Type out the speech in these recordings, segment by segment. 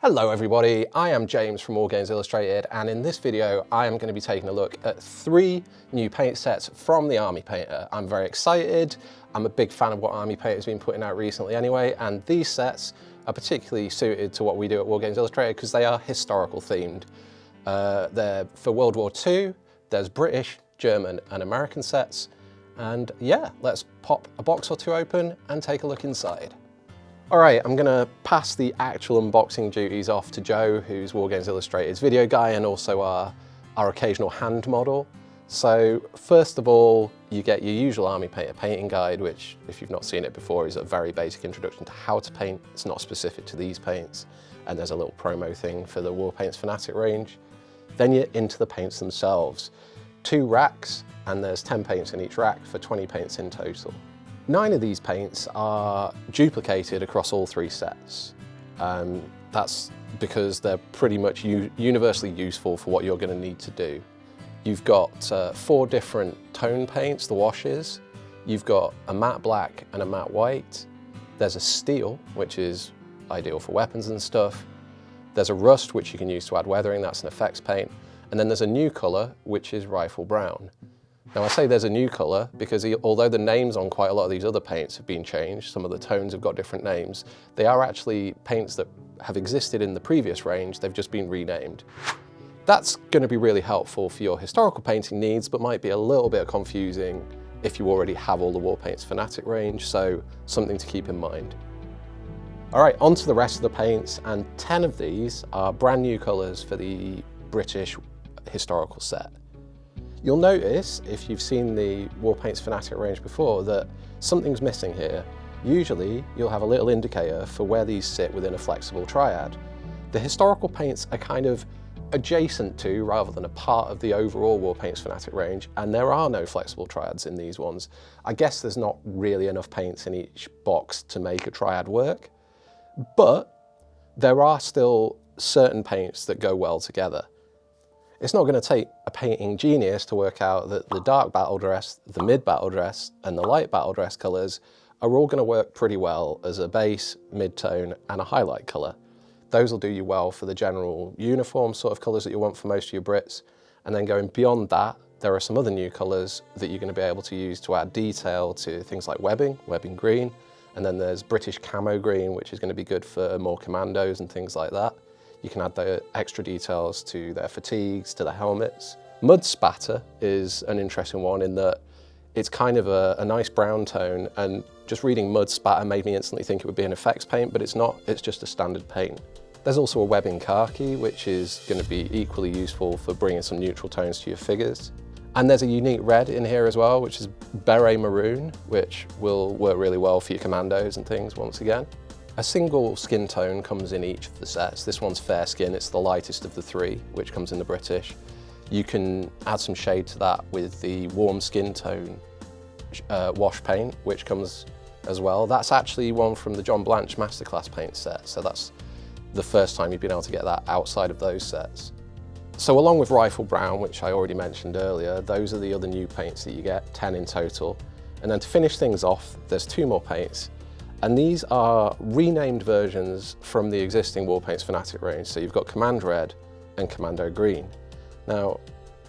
Hello everybody, I am James from Wargames Illustrated, and in this video I am going to be taking a look at 3 new paint sets from the Army Painter. I'm very excited. I'm a big fan of what Army Painter has been putting out recently anyway, and these sets are particularly suited to what we do at Wargames Illustrated because they are historical themed. They're for World War II, there's British, German and American sets, and yeah, let's pop a box or two open and take a look inside. All right, I'm gonna pass the actual unboxing duties off to Joe, who's Wargames Illustrated's video guy and also our occasional hand model. So first of all, you get your usual Army Painter painting guide, which if you've not seen it before is a very basic introduction to how to paint. It's not specific to these paints. And there's a little promo thing for the Warpaints Fanatic range. Then you're into the paints themselves. 2 racks, and there's 10 paints in each rack for 20 paints in total. 9 of these paints are duplicated across all 3 sets. That's because they're pretty much universally useful for what you're going to need to do. You've got 4 different tone paints, the washes. You've got a matte black and a matte white. There's a steel, which is ideal for weapons and stuff. There's a rust, which you can use to add weathering, that's an effects paint. And then there's a new colour, which is rifle brown. Now I say there's a new colour because although the names on quite a lot of these other paints have been changed, some of the tones have got different names, they are actually paints that have existed in the previous range, they've just been renamed. That's going to be really helpful for your historical painting needs, but might be a little bit confusing if you already have all the Warpaints Fanatic range, so something to keep in mind. All right, on to the rest of the paints, and 10 of these are brand new colours for the British historical set. You'll notice, if you've seen the Warpaints Fanatic range before, that something's missing here. Usually, you'll have a little indicator for where these sit within a flexible triad. The historical paints are kind of adjacent to, rather than a part of the overall Warpaints Fanatic range, and there are no flexible triads in these ones. I guess there's not really enough paints in each box to make a triad work, but there are still certain paints that go well together. It's not going to take a painting genius to work out that the dark battle dress, the mid battle dress and the light battle dress colours are all going to work pretty well as a base, mid-tone and a highlight colour. Those will do you well for the general uniform sort of colours that you want for most of your Brits. And then going beyond that, there are some other new colours that you're going to be able to use to add detail to things like webbing green. And then there's British camo green, which is going to be good for more commandos and things like that. You can add the extra details to their fatigues, to their helmets. Mud spatter is an interesting one in that it's kind of a nice brown tone, and just reading mud spatter made me instantly think it would be an effects paint, but it's not, it's just a standard paint. There's also a webbing khaki, which is going to be equally useful for bringing some neutral tones to your figures. And there's a unique red in here as well, which is beret maroon, which will work really well for your commandos and things once again. A single skin tone comes in each of the sets. This one's fair skin, it's the lightest of the 3, which comes in the British. You can add some shade to that with the warm skin tone wash paint, which comes as well. That's actually one from the John Blanche Masterclass paint set, so that's the first time you've been able to get that outside of those sets. So along with Rifle Brown, which I already mentioned earlier, those are the other new paints that you get, 10 in total. And then to finish things off, there's 2 more paints. And these are renamed versions from the existing Warpaints Fanatic range. So you've got Command Red and Commando Green. Now,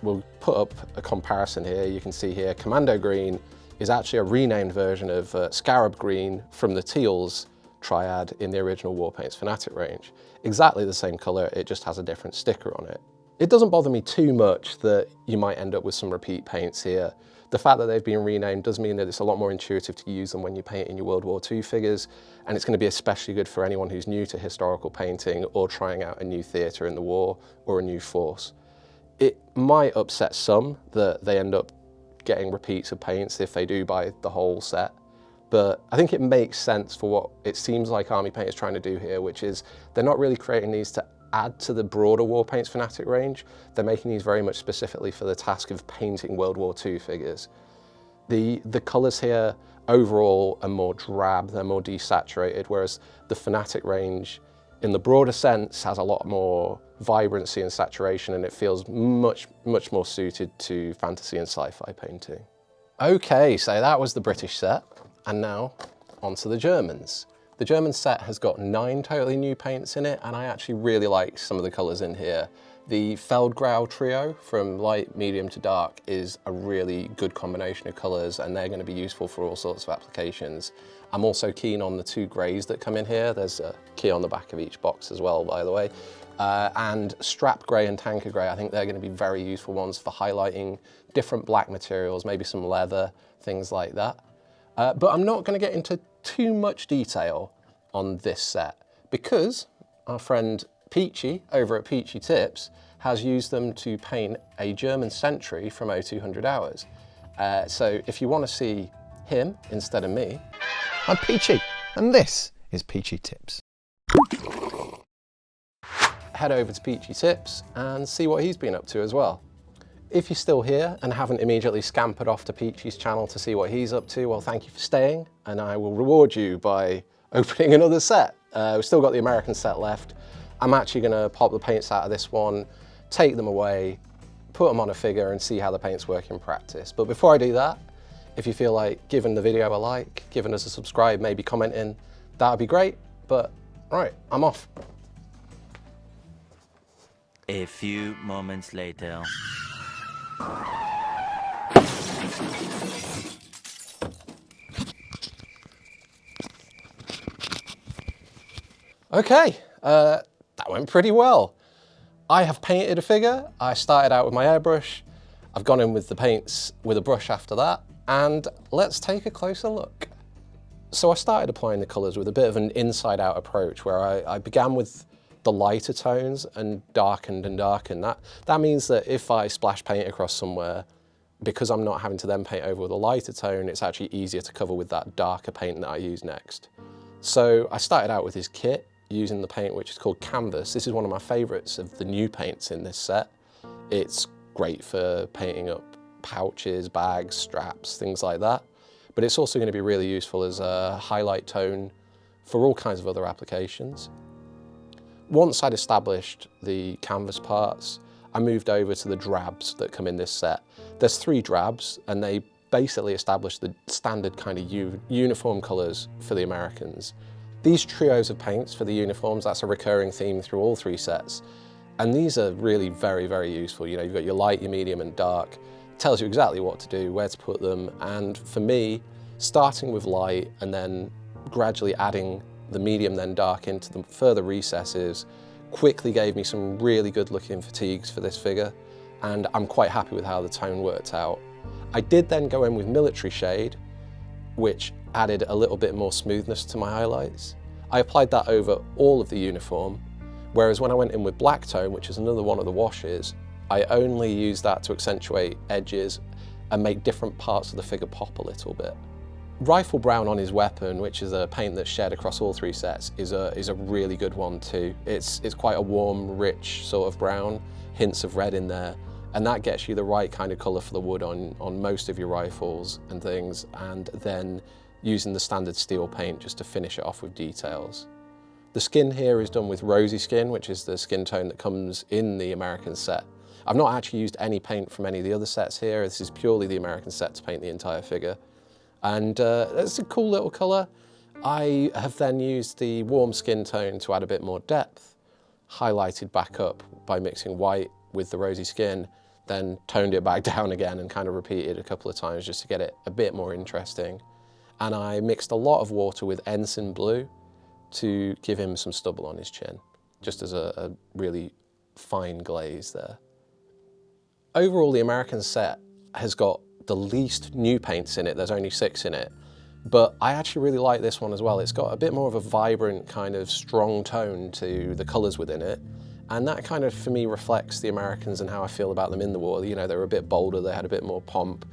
we'll put up a comparison here. You can see here, Commando Green is actually a renamed version of Scarab Green from the Teals triad in the original Warpaints Fanatic range. Exactly the same color, it just has a different sticker on it. It doesn't bother me too much that you might end up with some repeat paints here. The fact that they've been renamed does mean that it's a lot more intuitive to use them when you paint in your World War II figures, and it's going to be especially good for anyone who's new to historical painting or trying out a new theatre in the war or a new force. It might upset some that they end up getting repeats of paints if they do buy the whole set, but I think it makes sense for what it seems like Army Paint is trying to do here, which is they're not really creating these to add to the broader Warpaints Fanatic range. They're making these very much specifically for the task of painting World War II figures. The colours here overall are more drab, they're more desaturated, whereas the Fanatic range in the broader sense has a lot more vibrancy and saturation, and it feels much more suited to fantasy and sci-fi painting. Okay, so that was the British set, and now onto the Germans. The German set has got 9 totally new paints in it, and I actually really like some of the colours in here. The Feldgrau trio from light, medium to dark is a really good combination of colours, and they're going to be useful for all sorts of applications. I'm also keen on the 2 greys that come in here. There's a key on the back of each box as well, by the way. And Strap Grey and Tanker Grey, I think they're going to be very useful ones for highlighting different black materials, maybe some leather, things like that. But I'm not going to get into too much detail on this set because our friend Peachy over at Peachy Tips has used them to paint a German Sentry from 0200 Hours. So if you want to see him instead of me, I'm Peachy, and this is Peachy Tips. Head over to Peachy Tips and see what he's been up to as well. If you're still here and haven't immediately scampered off to Peachy's channel to see what he's up to, well, thank you for staying, and I will reward you by opening another set. We've still got the American set left. I'm actually gonna pop the paints out of this one, take them away, put them on a figure and see how the paints work in practice. But before I do that, if you feel like giving the video a like, giving us a subscribe, maybe commenting, that would be great. But right, I'm off. A few moments later. Okay, that went pretty well. I have painted a figure. I started out with my airbrush. I've gone in with the paints with a brush after that, and let's take a closer look. So I started applying the colours with a bit of an inside-out approach where I began with the lighter tones and darkened and darkened. That means that if I splash paint across somewhere, because I'm not having to then paint over with a lighter tone, it's actually easier to cover with that darker paint that I use next. So I started out with this kit using the paint which is called Canvas. This is one of my favourites of the new paints in this set. It's great for painting up pouches, bags, straps, things like that. But it's also going to be really useful as a highlight tone for all kinds of other applications. Once I'd established the canvas parts, I moved over to the drabs that come in this set. There's 3 drabs, and they basically establish the standard kind of uniform colours for the Americans. These trios of paints for the uniforms, that's a recurring theme through all 3 sets. And these are really very, very useful. You know, you've got your light, your medium and dark. It tells you exactly what to do, where to put them. And for me, starting with light and then gradually adding the medium then dark into the further recesses quickly gave me some really good looking fatigues for this figure, and I'm quite happy with how the tone worked out. I did then go in with military shade, which added a little bit more smoothness to my highlights. I applied that over all of the uniform, whereas when I went in with black tone, which is another one of the washes, I only used that to accentuate edges and make different parts of the figure pop a little bit. Rifle Brown on his weapon, which is a paint that's shared across all 3 sets, is a really good one too. It's quite a warm, rich sort of brown, hints of red in there, and that gets you the right kind of colour for the wood on most of your rifles and things, and then using the standard steel paint just to finish it off with details. The skin here is done with Rosy Skin, which is the skin tone that comes in the American set. I've not actually used any paint from any of the other sets here. This is purely the American set to paint the entire figure. And it's a cool little colour. I have then used the warm skin tone to add a bit more depth, highlighted back up by mixing white with the rosy skin, then toned it back down again and kind of repeated a couple of times just to get it a bit more interesting. And I mixed a lot of water with Ensign Blue to give him some stubble on his chin, just as a really fine glaze there. Overall, the American set has got the least new paints in it. There's only 6 in it, but I actually really like this one as well. It's got a bit more of a vibrant kind of strong tone to the colours within it, and that kind of for me reflects the Americans and how I feel about them in the war. You know, they were a bit bolder, they had a bit more pomp,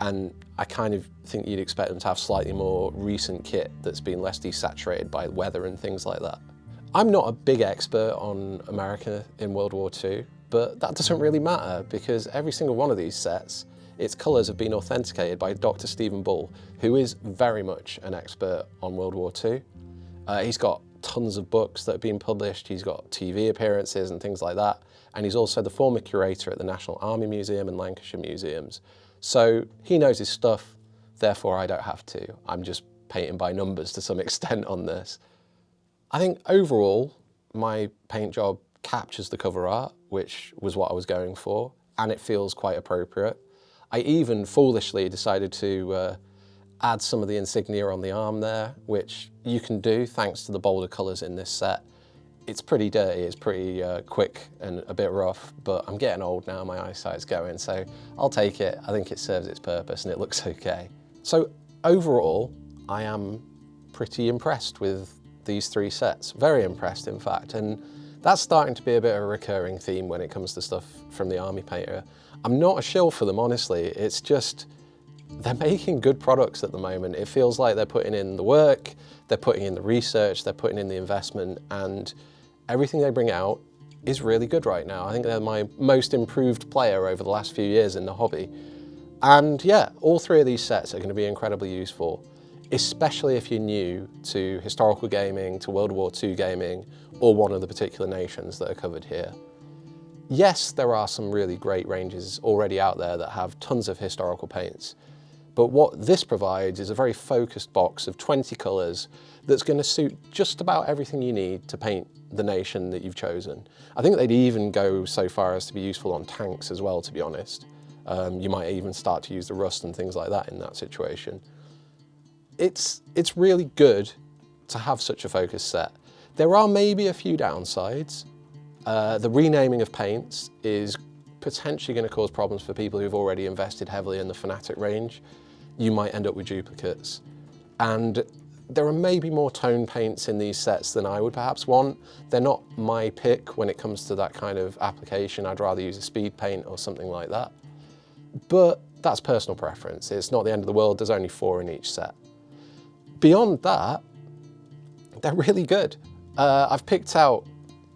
and I kind of think you'd expect them to have slightly more recent kit that's been less desaturated by weather and things like that. I'm not a big expert on America in World War II, but that doesn't really matter because every single one of these sets, its colours have been authenticated by Dr. Stephen Bull, who is very much an expert on World War II. He's got tons of books that have been published, he's got TV appearances and things like that, and he's also the former curator at the National Army Museum and Lancashire Museums. So he knows his stuff, therefore I don't have to. I'm just painting by numbers to some extent on this. I think overall, my paint job captures the cover art, which was what I was going for, and it feels quite appropriate. I even foolishly decided to add some of the insignia on the arm there, which you can do thanks to the bolder colours in this set. It's pretty dirty, it's pretty quick and a bit rough, but I'm getting old now, my eyesight's going, so I'll take it. I think it serves its purpose and it looks okay. So overall, I am pretty impressed with these 3 sets, very impressed in fact, and that's starting to be a bit of a recurring theme when it comes to stuff from the Army Painter. I'm not a shill for them, honestly, it's just, they're making good products at the moment. It feels like they're putting in the work, they're putting in the research, they're putting in the investment, and everything they bring out is really good right now. I think they're my most improved player over the last few years in the hobby. And yeah, all 3 of these sets are going to be incredibly useful, especially if you're new to historical gaming, to World War II gaming, or one of the particular nations that are covered here. Yes, there are some really great ranges already out there that have tons of historical paints, but what this provides is a very focused box of 20 colours that's going to suit just about everything you need to paint the nation that you've chosen. I think they'd even go so far as to be useful on tanks as well, to be honest. You might even start to use the rust and things like that in that situation. It's really good to have such a focused set. There are maybe a few downsides. The renaming of paints is potentially going to cause problems for people who've already invested heavily in the Fanatic range. You might end up with duplicates. And there are maybe more tone paints in these sets than I would perhaps want. They're not my pick when it comes to that kind of application. I'd rather use a speed paint or something like that. But that's personal preference. It's not the end of the world. There's only 4 in each set. Beyond that, they're really good. I've picked out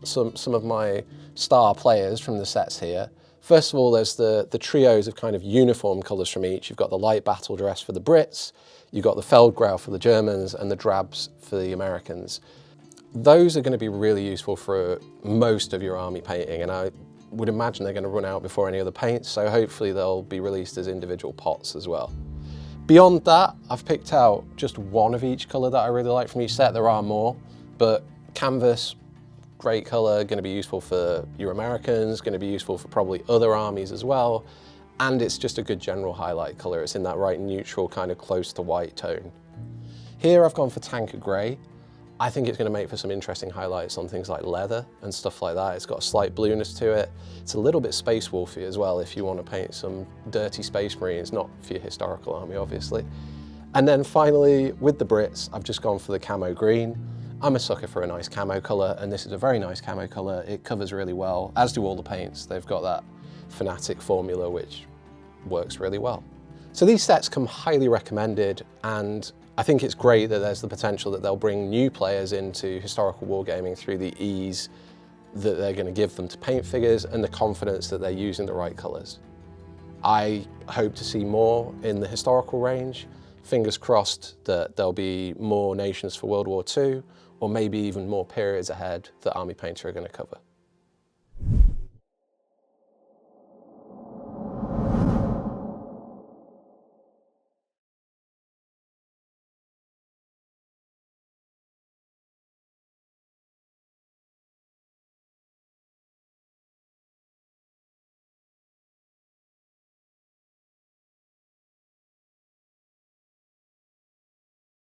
some of my star players from the sets here. First of all, there's the trios of kind of uniform colours from each. You've got the light battle dress for the Brits, you've got the Feldgrau for the Germans, and the drabs for the Americans. Those are going to be really useful for most of your army painting, and I would imagine they're going to run out before any other paints, so hopefully they'll be released as individual pots as well. Beyond that, I've picked out just one of each colour that I really like from each set. There are more, but canvas, great colour, going to be useful for your Americans, going to be useful for probably other armies as well, and it's just a good general highlight colour. It's in that right neutral kind of close to white tone. Here I've gone for Tanker Grey. I think it's going to make for some interesting highlights on things like leather and stuff like that. It's got a slight blueness to it. It's a little bit Space Wolfy as well if you want to paint some dirty Space Marines, not for your historical army obviously. And then finally with the Brits, I've just gone for the Camo Green. I'm a sucker for a nice camo colour, and this is a very nice camo colour. It covers really well, as do all the paints. They've got that Fanatic formula which works really well. So these sets come highly recommended, and I think it's great that there's the potential that they'll bring new players into historical wargaming through the ease that they're going to give them to paint figures and the confidence that they're using the right colours. I hope to see more in the historical range. Fingers crossed that there'll be more nations for World War II, or maybe even more periods ahead that Army Painter are going to cover.